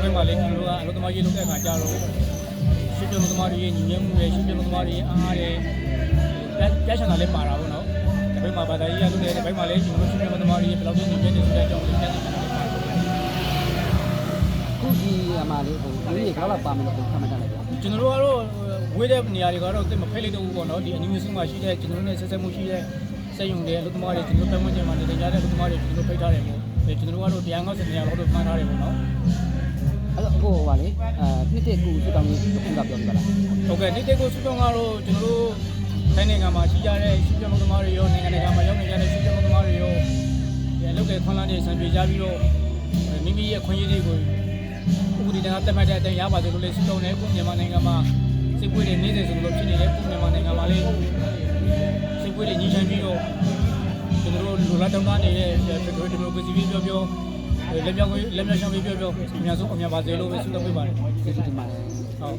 ဘက်မှာလည်းကျွန်တော်ကအလုပ်သမားရေးလုပ်တဲ့အခါကျတော့ရှစ်ပြုံးသမားတွေရဲ့ညီညွတ်မှုတွေရှစ်ပြုံးသမားတွေအားအားတွေပြချင်တာလည်းပါတာပေါ့နော်ဒီဘက်မှာဘာသာရေးရလုပ်တဲ့ဒီဘက်မှာလည်းကျွန်တော်ရှစ်ပြုံးသမားတွေရဲ့ဘယ်လောက်ထိညီညွတ်နေဆိုတဲ့အကြောင်းကိုပြချင်တာလည်းပါခုဒီအမလေးဟိုဒီရေကတော့ပါမယ်လို့ခမှတ်တယ်ဗျာကျွန်တော်တို့ကတော့ဝေးတဲ့နေရာတွေကတော့သိမဖိတ်လိုက်တော့ဘူးပေါ့နော်ဒီအနီမေးရှင်းမှာရှိတဲ့ကျွန်တော်တို့နဲ့ဆက်ဆက်မှုရှိတဲ့စက်ရုံတွေအလုပ်သမားတွေကျွန်တော်ပတ်ဝန်းကျင်မှာနေကြတဲ့အလုပ်သမားတွေကျွန်တော်ဖိတ်ထားတယ်ပေါ့ကျွန်တော်တို့ကတော့150နေရာလောက်တော့မှန်းထားတယ်ပေါ့နော်အဲ့တော့ကိုဟိုပါလေနှစ်တစ်ကူစူတောင်းကြီးတစ်ခုကပြောပြပါလားဟုတ်ကဲ့နှစ်တစ်ကူစူတောင်းကတော့ကျွန်တော်တို့တိုင်းနိုင်ငံမှာရှိကြတဲ့ရှိပြအလုပ်သမားတွေရောနိုင်ငံတကာမှာရောက်နေကြတဲ့ရှိပြအလုပ်သမားတွေရောဒီအလုပ်တွေခွန်လာတွေဆံပြေကြပြီးတော့မိမိရဲ့ခွင့်ရည်တွေကိုဥပဒေနဲ့တက်မှတ်တဲ့အတိုင်းရပါသလိုလေးစူတောင်းတယ်ခုမြန်မာနိုင်ငံမှာစစ်ပွဲတွေနေစေဆိုလို့ဖြစ်နေတဲ့ခုမြန်မာနိုင်ငံမှာလေးစစ်ပွဲတွေညှိနှိုင်းပြီးတော့ကျွန်တော်တို့လူလာတောင်းတနေတဲ့ဖက်ဒရယ်ဒီမိုကရေစီပြောပြောလက်မြောက်ရှောင်းပြောပြောအများဆုံးအများပါစေလို့ပဲဆုတောင်းပေးပါတယ်ကျေးဇူးတင်ပါတယ်ဟုတ်